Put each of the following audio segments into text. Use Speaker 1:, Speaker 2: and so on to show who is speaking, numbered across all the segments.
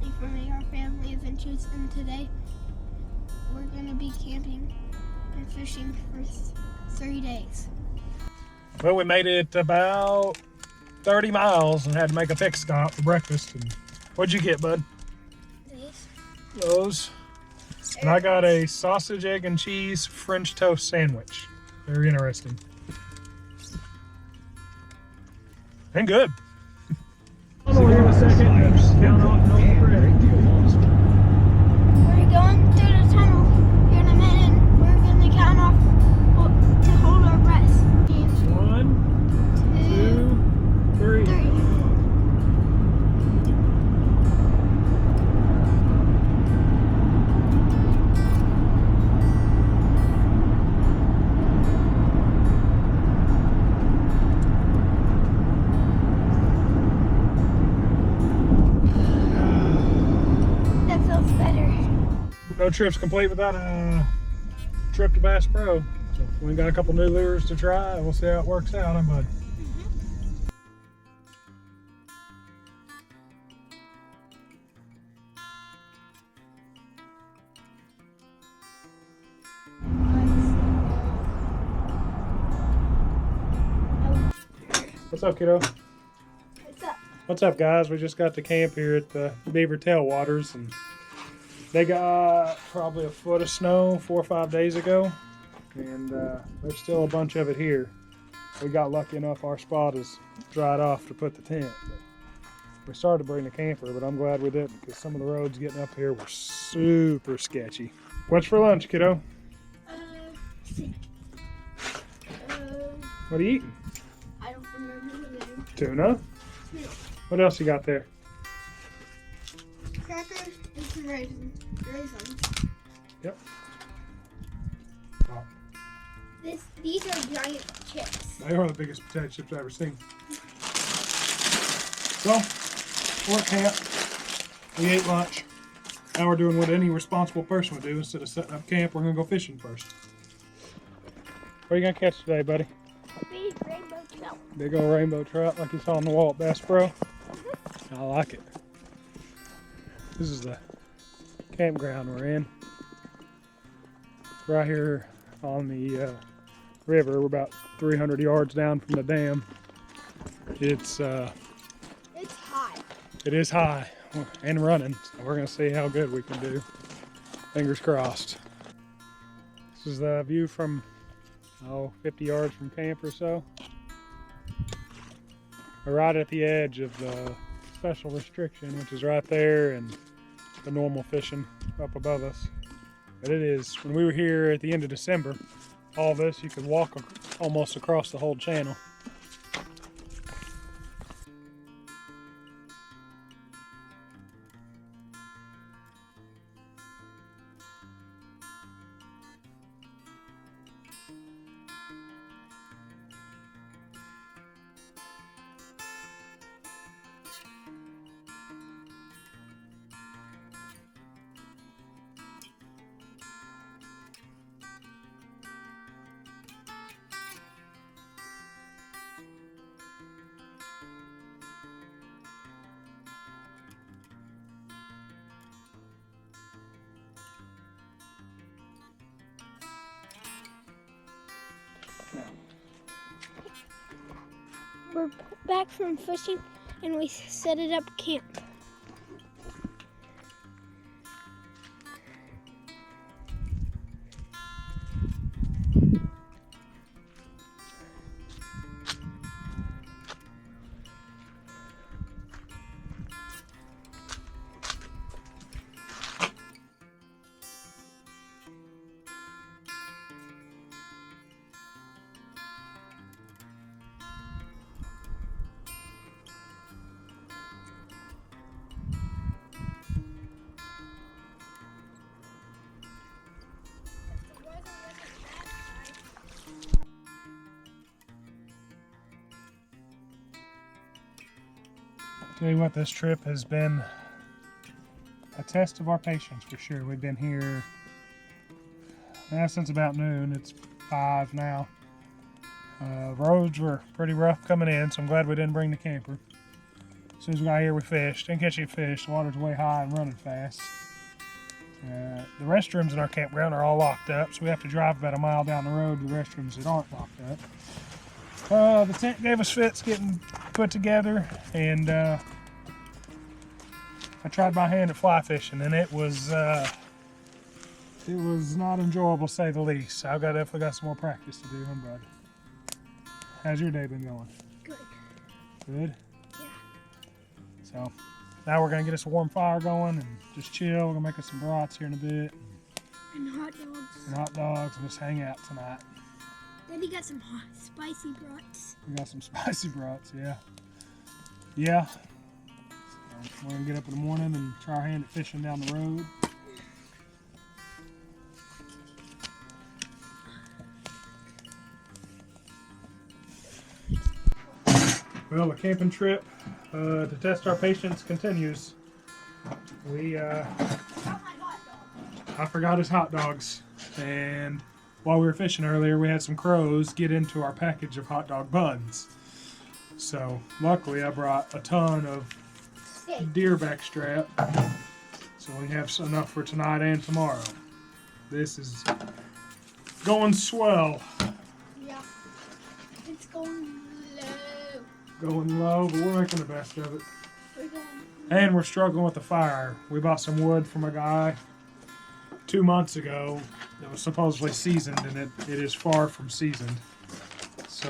Speaker 1: Thank you for me, our family of inches, and today we're going to be camping and fishing for 3 days.
Speaker 2: Well, we made it about 30 miles and had to make a pit stop for breakfast. And what'd you get, bud? Those. And I got a sausage, egg, and cheese French toast sandwich. Very interesting. And good. I'll be here in a second. Just count off no bread.
Speaker 1: We're going through the tunnel here in a minute, and we're going to count off to hold our breath.
Speaker 2: 1, 2, 3.
Speaker 1: 3.
Speaker 2: No trip's complete without a trip to Bass Pro. So we got a couple new lures to try, and we'll see how it works out, huh, bud? What's up, kiddo?
Speaker 1: What's up?
Speaker 2: What's up, guys? We just got to camp here at the Beaver Tailwaters, and they got probably a foot of snow 4 or 5 days ago, and there's still a bunch of it here. We got lucky enough our spot is dried off to put the tent. But we started to bring the camper, but I'm glad we didn't because some of the roads getting up here were super sketchy. What's for lunch, kiddo? What are you eating?
Speaker 1: I don't remember the name.
Speaker 2: Tuna?
Speaker 1: No.
Speaker 2: What else you got there?
Speaker 1: Crackers and some raisins.
Speaker 2: Yep. Oh,
Speaker 1: These are giant chips.
Speaker 2: they are the biggest potato chips I've ever seen. So, we're at camp. We ate lunch. Now we're doing what any responsible person would do. Instead of setting up camp, we're going to go fishing first. What are you going to catch today, buddy?
Speaker 1: Big rainbow trout.
Speaker 2: Big old rainbow trout like you saw on the wall at Bass Pro. I like it. This is the campground we're in. Right here on the river. We're about 300 yards down from the dam. It's
Speaker 1: high.
Speaker 2: It is high and running. So we're gonna see how good we can do. Fingers crossed. This is the view from 50 yards from camp or so. We're right at the edge of the special restriction, which is right there, and the normal fishing up above us. But it is, when we were here at the end of December, all this, you could walk almost across the whole channel.
Speaker 1: We're back from fishing and we set it up camp.
Speaker 2: Tell you what, this trip has been a test of our patience for sure. We've been here since about noon. It's 5 now. Roads were pretty rough coming in, so I'm glad we didn't bring the camper. As soon as we got here, we fished. Didn't catch any fish. The water's way high and running fast. The restrooms in our campground are all locked up, so we have to drive about a mile down the road to the restrooms that aren't locked up. The tent gave us fits getting put together, and I tried my hand at fly fishing, and it was not enjoyable to say the least. I've definitely got some more practice to do, huh, bud? How's your day been going?
Speaker 1: Good.
Speaker 2: Good?
Speaker 1: Yeah.
Speaker 2: So now we're gonna get us a warm fire going and just chill. We're gonna make us some brats here in a bit.
Speaker 1: And hot dogs.
Speaker 2: And hot dogs and just hang out tonight.
Speaker 1: Daddy got some hot, spicy brats.
Speaker 2: We got some spicy brats, yeah. Yeah. So we're gonna get up in the morning and try our hand at fishing down the road. Well, the camping trip to test our patience continues. I forgot his hot dogs, and while we were fishing earlier, we had some crows get into our package of hot dog buns. So luckily, I brought a ton of deer backstrap, so we have enough for tonight and tomorrow. This is going swell.
Speaker 1: Yeah, it's going low.
Speaker 2: Going low, but we're making the best of it.
Speaker 1: We're going.
Speaker 2: And we're struggling with the fire. We bought some wood from a guy 2 months ago that was supposedly seasoned, and it is far from seasoned. So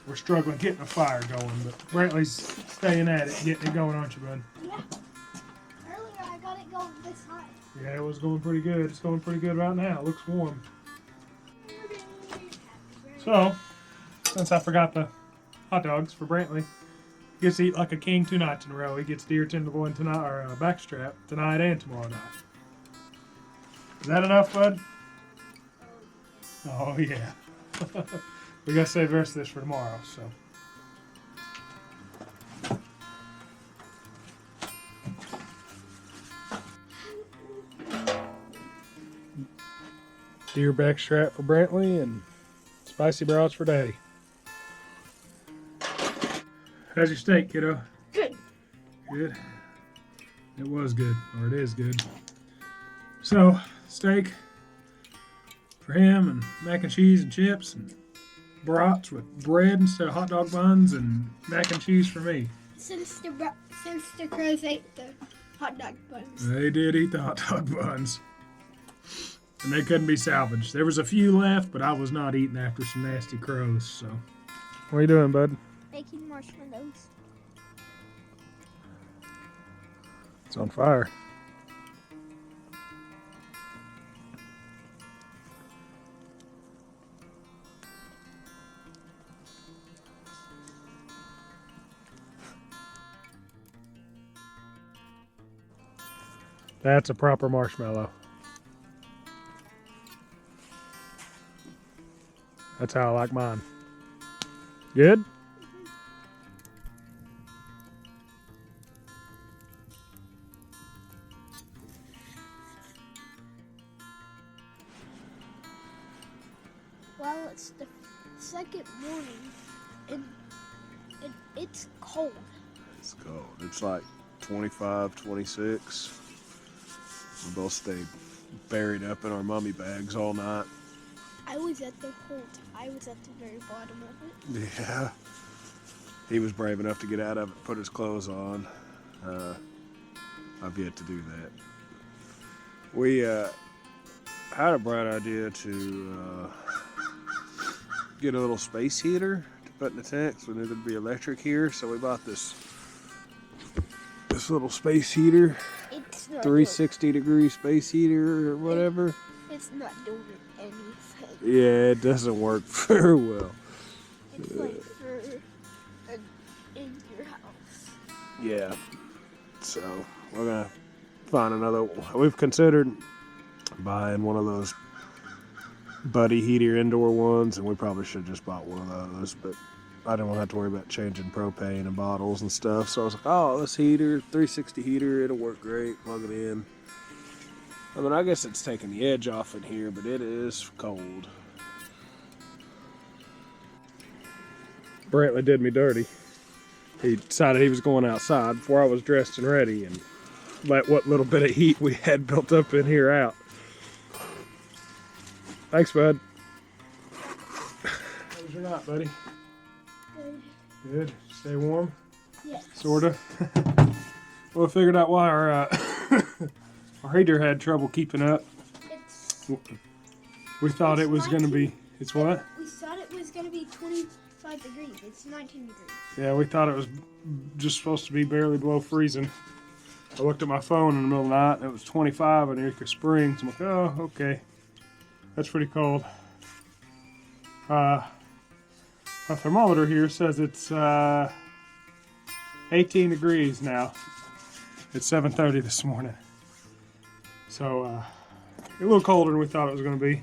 Speaker 2: we're struggling getting a fire going, but Brantley's staying at it, getting it going, aren't you, bud?
Speaker 1: Yeah. Earlier I got it going this high.
Speaker 2: Yeah, it was going pretty good. It's going pretty good right now. It looks warm. So, since I forgot the hot dogs for Brantley, he gets to eat like a king 2 nights in a row. He gets deer tenderloin tonight, or backstrap tonight and tomorrow night. Is that enough, bud? Oh yeah. We gotta save the rest of this for tomorrow, so. Deer backstrap for Brantley and spicy brats for Daddy. How's your steak, kiddo?
Speaker 1: Good.
Speaker 2: Good. It was good, or it is good. So, steak for him, and mac and cheese and chips, and brats with bread instead of hot dog buns, and mac and cheese for me.
Speaker 1: Since the crows ate the hot dog buns.
Speaker 2: They did eat the hot dog buns. And they couldn't be salvaged. There was a few left, but I was not eating after some nasty crows, so. What are you doing, bud?
Speaker 1: Making marshmallows.
Speaker 2: It's on fire. That's a proper marshmallow. That's how I like mine. Good?
Speaker 1: Well, it's the second morning, and it's cold.
Speaker 3: It's cold. It's like 25, 26. We both stayed buried up in our mummy bags all night.
Speaker 1: I was at the very bottom of it.
Speaker 3: Yeah. He was brave enough to get out of it, put his clothes on. I've yet to do that. We had a bright idea to get a little space heater to put in the tent, so we knew there'd be electric here. So we bought this little space heater,
Speaker 1: It's not
Speaker 3: 360-degree space heater or whatever.
Speaker 1: It's not doing anything.
Speaker 3: Yeah, it doesn't work very well.
Speaker 1: It's like for in your house.
Speaker 3: Yeah. So we're gonna find another. We've considered buying one of those buddy heater indoor ones, and we probably should have just bought one of those, but I didn't want to have to worry about changing propane and bottles and stuff. So I was like, oh, this heater, 360 heater, it'll work great. Plug it in. I mean, I guess it's taking the edge off in here, but it is cold.
Speaker 2: Brantley did me dirty.
Speaker 3: he decided he was going outside before I was dressed and ready and let what little bit of heat we had built up in here out. Thanks, bud. How was your night, buddy?
Speaker 1: Good.
Speaker 3: Good. Stay warm?
Speaker 1: Yes.
Speaker 3: Sorta. Well, I figured out why our our heater had trouble keeping up. We thought it was going to be. It's what?
Speaker 1: We thought it was going to be 25 degrees. It's 19 degrees.
Speaker 3: Yeah, we thought it was just supposed to be barely below freezing. I looked at my phone in the middle of the night and it was 25 in Eureka Springs. I'm like, oh, okay. That's pretty cold. My thermometer here says it's 18 degrees now. It's 7:30 this morning. So, a little colder than we thought it was going to be.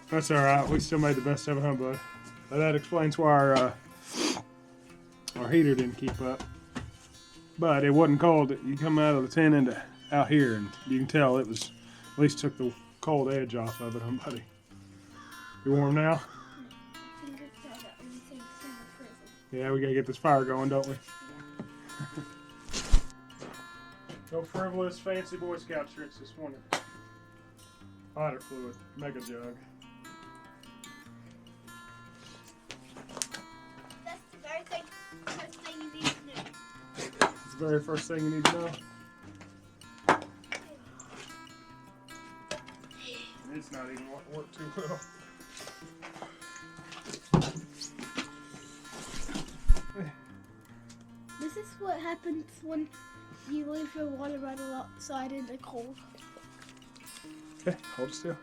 Speaker 3: That's alright. We still made the best of it, huh, bud? But that explains why our heater didn't keep up. But it wasn't cold. You come out of the tent into out here, and you can tell it was at least took the cold edge off of it, huh, buddy? You warm now? Yeah, we gotta get this fire going, don't we? No frivolous, fancy Boy Scout tricks this morning. Lighter fluid, mega jug.
Speaker 1: That's the very first thing you need to know.
Speaker 3: It's the very first thing you need to know. It's not even wanting to work too well.
Speaker 1: This is what happens when you leave your water bottle outside in the cold.
Speaker 3: Okay, hold still.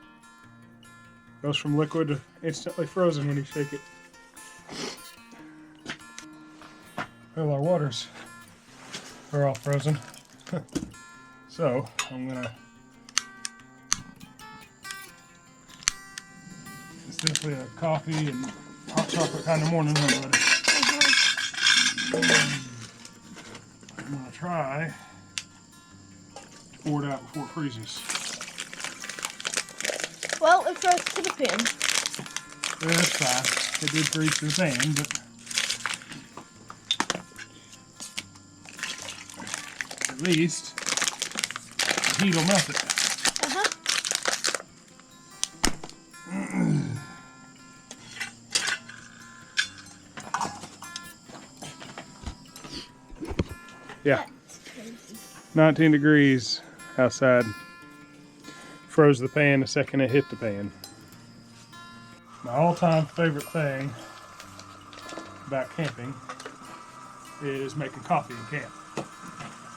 Speaker 3: Goes from liquid to instantly frozen when you shake it. Well, our waters are all frozen. So, I'm gonna... It's definitely a coffee and hot chocolate kind of morning, huh, buddy? I'm gonna try to pour it out before it freezes.
Speaker 1: Well, it froze to the pan.
Speaker 3: Yeah, that's fine. It did freeze to the pan, but at least the heat will melt it. Yeah, 19 degrees outside. Froze the pan the second it hit the pan. My all-time favorite thing about camping is making coffee in camp.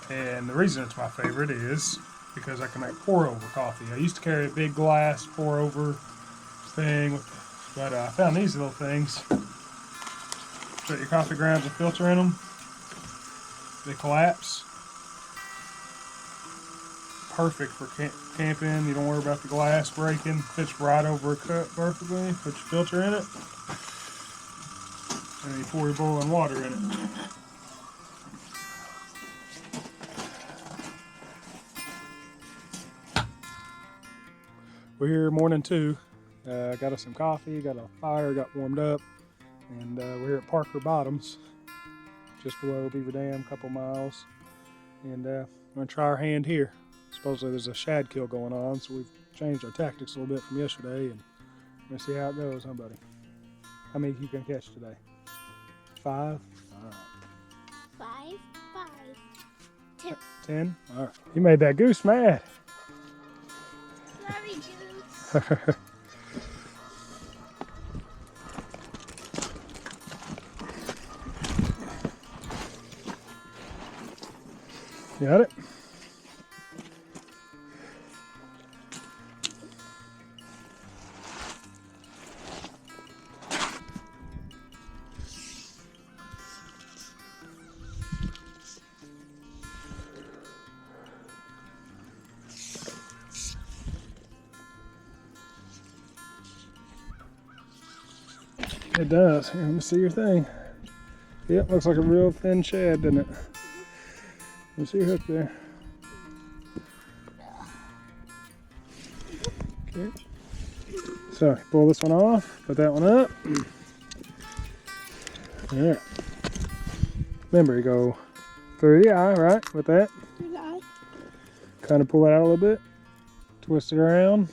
Speaker 3: And the reason it's my favorite is because I can make pour-over coffee. I used to carry a big glass pour-over thing, but I found these little things. Put your coffee grounds and filter in them. They collapse. Perfect for camping. You don't worry about the glass breaking. Fits right over a cup perfectly. Put your filter in it. And you pour your boiling water in it. We're here morning 2. Got us some coffee, got a fire, got warmed up. And we're here at Parker Bottoms, just below Beaver Dam, a couple miles. And I'm going to try our hand here. Supposedly there's a shad kill going on, so we've changed our tactics a little bit from yesterday, and we're going to see how it goes, huh, buddy? How many you can catch today? 5? All right.
Speaker 1: 5, 10.
Speaker 3: 10? All right. You made that goose mad.
Speaker 1: Sorry, goose.
Speaker 3: Got it? It does. Here, let me see your thing. Yep, looks like a real thin shad, doesn't it? Let me see your hook there. Okay. So, pull this one off, put that one up. Alright.
Speaker 2: Remember, you go through the eye, right? With that.
Speaker 1: Through the eye.
Speaker 2: Kind of pull it out a little bit. Twist it around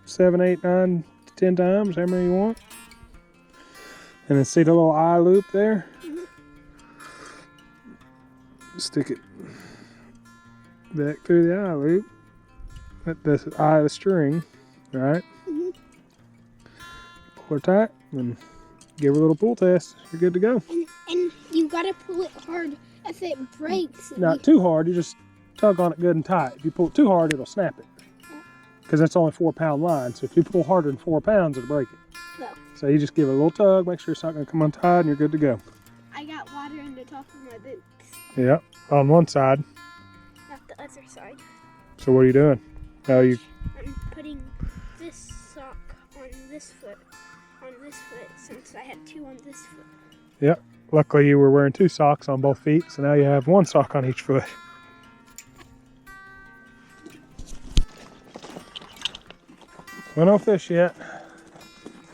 Speaker 2: 7, 8, 9, 10 times, how many you want. And then see the little eye loop there? Stick it back through the eye loop. At the eye of the string, right? Pull her tight and give her a little pull test. You're good to go.
Speaker 1: And you gotta pull it hard. If it breaks,
Speaker 2: Not too hard, you just tug on it good and tight. If you pull it too hard, it'll snap it. Because that's only 4-pound line. So if you pull harder than 4 pounds, it'll break it.
Speaker 1: No.
Speaker 2: So you just give it a little tug, make sure it's not going to come untied, and you're good to go.
Speaker 1: I got water in the top of my boots.
Speaker 2: Yeah, on one side.
Speaker 1: Not the other side.
Speaker 2: So what are you doing? Oh,
Speaker 1: I'm putting this sock on this foot, since I had 2 on this foot.
Speaker 2: Yep. Luckily you were wearing 2 socks on both feet, so now you have 1 sock on each foot. Well, no fish yet.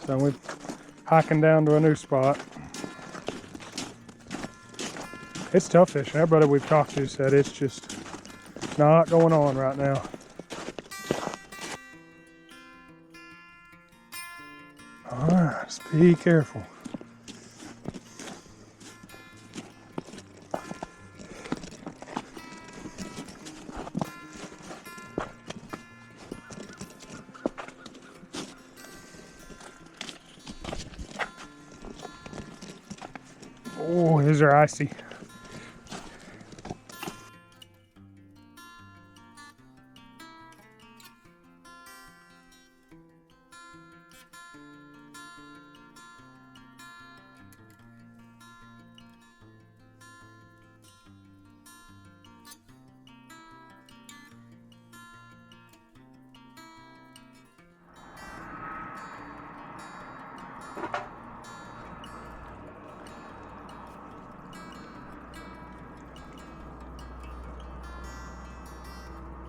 Speaker 2: So we're hiking down to a new spot. It's tough fishing. Everybody we've talked to said it's just not going on right now. Alright, just be careful. Oh, these are icy.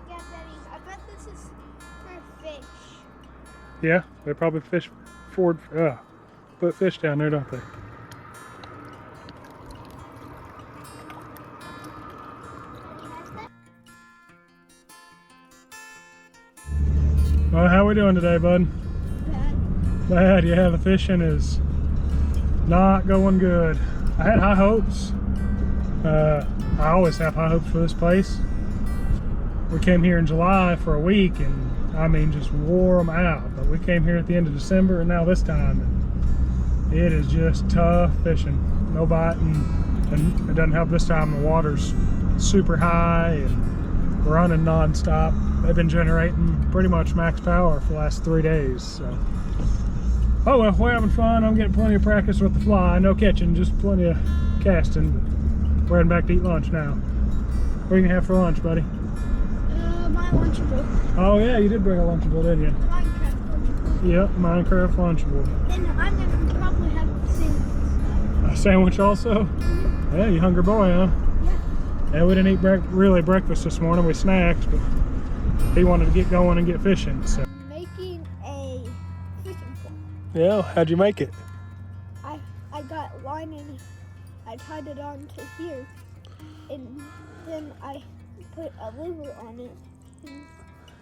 Speaker 1: Yeah, Daddy, I bet this is for fish.
Speaker 2: Yeah, they probably put fish down there, don't they? Well, how we doing today, bud? Bad, yeah, the fishing is not going good. I had high hopes. I always have high hopes for this place. We came here in July for a week and I mean just wore them out. But we came here at the end of December and now this time. And it is just tough fishing. No biting. And it doesn't help this time. The water's super high and running non-stop. They've been generating pretty much max power for the last 3 days. So. Oh well, we're having fun. I'm getting plenty of practice with the fly. No catching, just plenty of casting. We're heading back to eat lunch now. What are you gonna have for lunch, buddy?
Speaker 1: My Lunchable.
Speaker 2: Oh yeah, you did bring a Lunchable, didn't you?
Speaker 1: Minecraft Lunchable.
Speaker 2: Yep, Minecraft Lunchable.
Speaker 1: And I'm gonna probably have a sandwich.
Speaker 2: A sandwich also? Yeah, you hungry boy, huh?
Speaker 1: Yeah.
Speaker 2: Yeah, we didn't eat really breakfast this morning. We snacked, but he wanted to get going and get fishing. So.
Speaker 1: Making a fishing pole.
Speaker 2: Yeah, how'd you make it?
Speaker 1: I got line and I tied it on to here, and then I put a lever on it,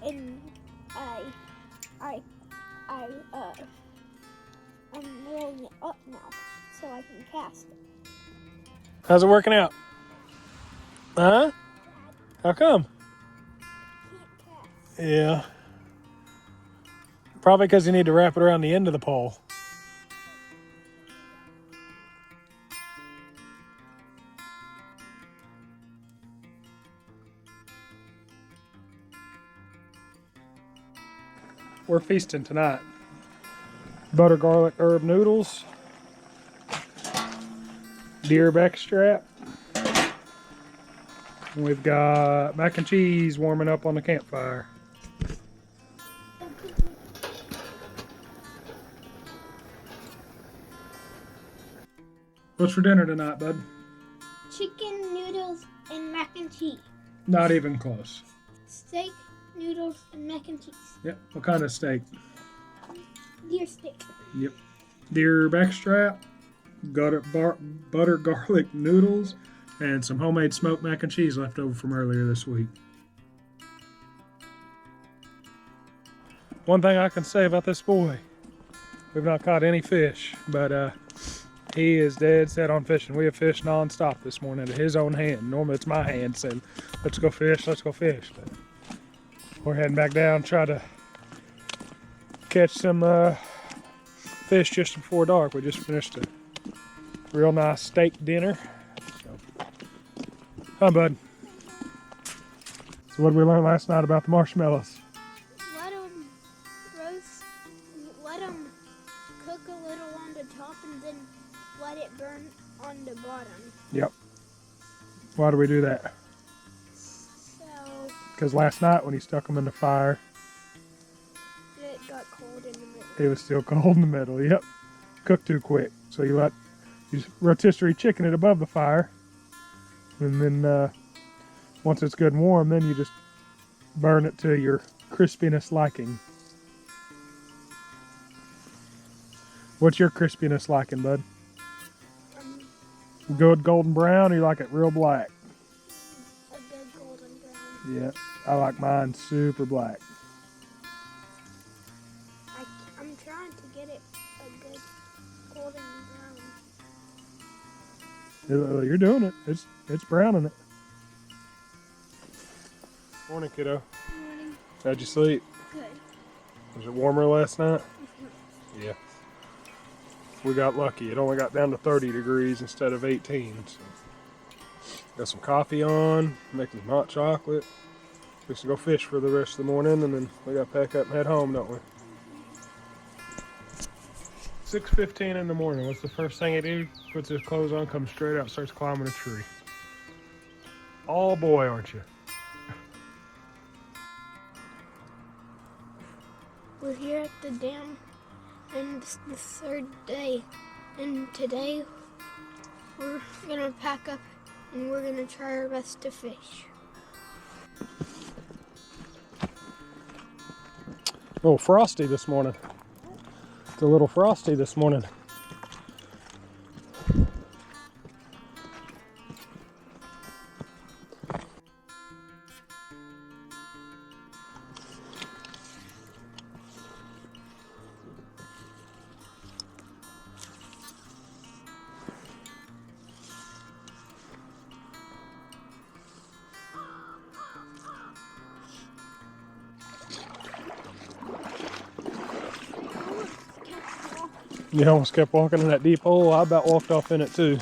Speaker 1: and I'm rolling it up now so I can cast it.
Speaker 2: How's it working out? Huh? How come?
Speaker 1: Can't cast.
Speaker 2: Yeah. Probably because you need to wrap it around the end of the pole. We're feasting tonight. Butter garlic herb noodles, deer backstrap. We've got mac and cheese warming up on the campfire. What's for dinner tonight, bud?
Speaker 1: Chicken noodles and mac and cheese.
Speaker 2: Not even close.
Speaker 1: Steak, noodles, and mac and cheese.
Speaker 2: Yep. What kind of steak?
Speaker 1: Deer steak.
Speaker 2: Yep. Deer backstrap, butter garlic noodles, and some homemade smoked mac and cheese left over from earlier this week. One thing I can say about this boy, we've not caught any fish, but he is dead set on fishing. We have fished non-stop this morning at his own hand. Normally it's my hand saying, let's go fish, let's go fish. But we're heading back down, try to catch some fish just before dark. We just finished a real nice steak dinner. So, hi, bud. So what did we learn last night about the marshmallows?
Speaker 1: Let them cook a little on the top and then let it burn on the bottom.
Speaker 2: Yep. Why do we do that?
Speaker 1: So...
Speaker 2: Because last night when he stuck them in the fire,
Speaker 1: it got cold in the middle.
Speaker 2: it was still cold in the middle. Yep. Cooked too quick. So you rotisserie chicken it above the fire. And then once it's good and warm, then you just burn it to your crispiness liking. What's your crispiness liking, bud? Good golden brown, or you like it real black?
Speaker 1: A good golden brown.
Speaker 2: Yeah, I like mine super black.
Speaker 1: I'm trying to get it a good golden brown.
Speaker 2: You're doing it. It's browning it. Morning, kiddo.
Speaker 1: Morning.
Speaker 2: How'd you sleep?
Speaker 1: Good.
Speaker 2: Was it warmer last night? Yeah. We got lucky. It only got down to 30 degrees instead of 18. So. Got some coffee on, making some hot chocolate. We should go fish for the rest of the morning, and then we got to pack up and head home, don't we? 6:15 in the morning. What's the first thing he do? Puts his clothes on, comes straight out, starts climbing a tree. All boy, aren't you?
Speaker 1: We're here at the dam, and it's the third day. And today, we're gonna pack up, and we're gonna try our best to fish.
Speaker 2: A little frosty this morning. It's a little frosty this morning. You almost kept walking in that deep hole. I about walked off in it too.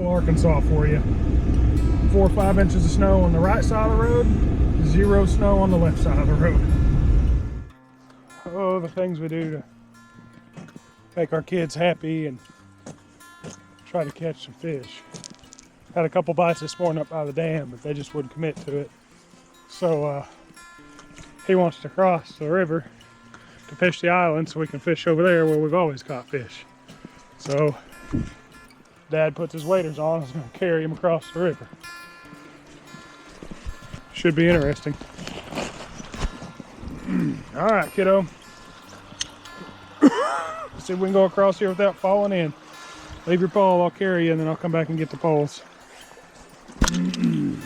Speaker 2: Arkansas for you. 4 or 5 inches of snow on the right side of the road, 0 snow on the left side of the road. Oh, the things we do to make our kids happy and try to catch some fish. Had a couple bites this morning up by the dam, but they just wouldn't commit to it. So he wants to cross the river to fish the island so we can fish over there where we've always caught fish. So Dad puts his waders on, is going to carry him across the river. Should be interesting. All right, kiddo. Let's see if we can go across here without falling in. Leave your pole, I'll carry you, and then I'll come back and get the poles. Come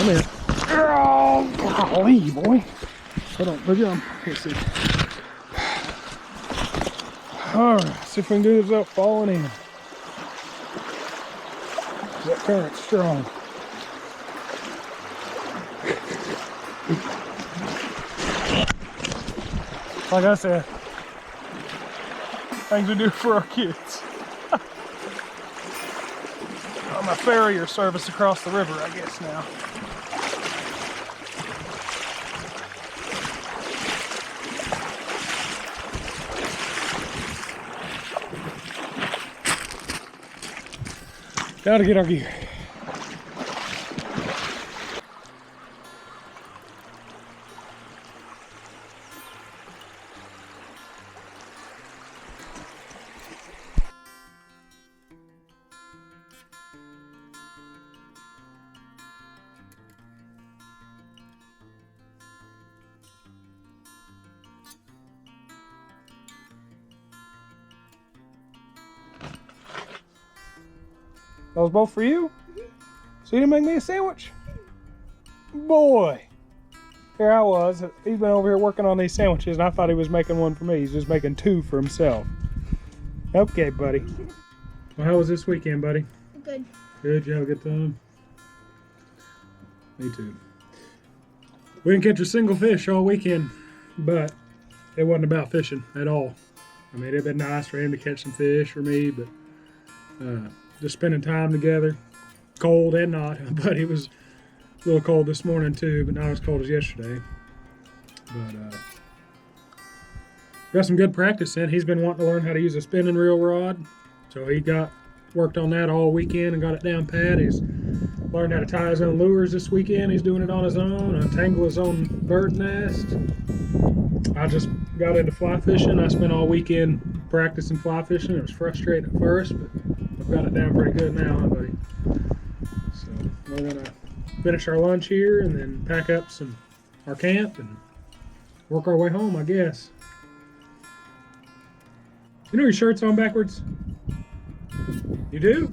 Speaker 2: here. Oh, golly, boy. Hold on, look at him. Let's see. Alright, see if we can do this without falling in. That current's strong. Like I said, things we do for our kids. I'm a farrier service across the river, I guess now. Now to get our gear. Those both for you? So you didn't make me a sandwich? Boy. Here I was. He's been over here working on these sandwiches and I thought he was making one for me. He's just making two for himself. Okay, buddy. Well, how was this weekend, buddy?
Speaker 1: Good.
Speaker 2: Good, you have a good time? Me too. We didn't catch a single fish all weekend, but it wasn't about fishing at all. I mean, it'd been nice for him to catch some fish for me, but just spending time together, cold and not, but it was a little cold this morning too, but not as cold as yesterday. But got some good practice in. He's been wanting to learn how to use a spinning reel rod, so he worked on that all weekend and got it down pat. He's learned how to tie his own lures this weekend. He's doing it on his own, untangle his own bird nest. I just got into fly fishing. I spent all weekend practicing fly fishing. It was frustrating at first, but I've got it down pretty good now, huh, buddy? So we're gonna finish our lunch here and then pack up our camp and work our way home, I guess. You know your shirt's on backwards? You do?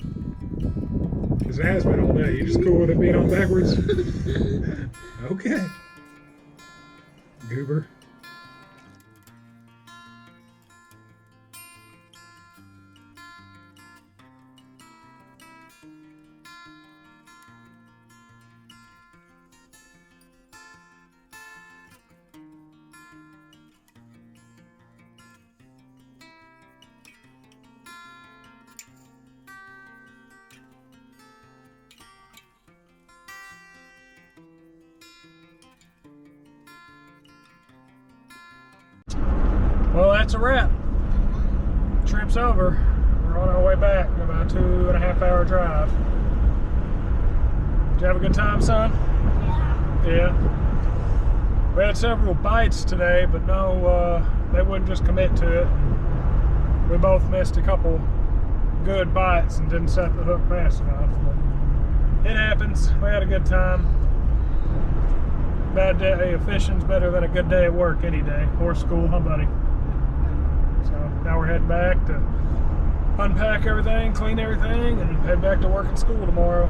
Speaker 2: Because it has been all day. You just cool with it being on backwards? Okay. Goober. Well, that's a wrap. Trip's over. We're on our way back. About a 2.5 hour drive. Did you have a good time, son? Yeah. We had several bites today, but no, they wouldn't just commit to it. We both missed a couple good bites and didn't set the hook fast enough. But it happens. We had a good time. Bad day of fishing's better than a good day at work any day. Or school, huh, buddy? So now we're heading back to unpack everything, clean everything, and head back to work and school tomorrow.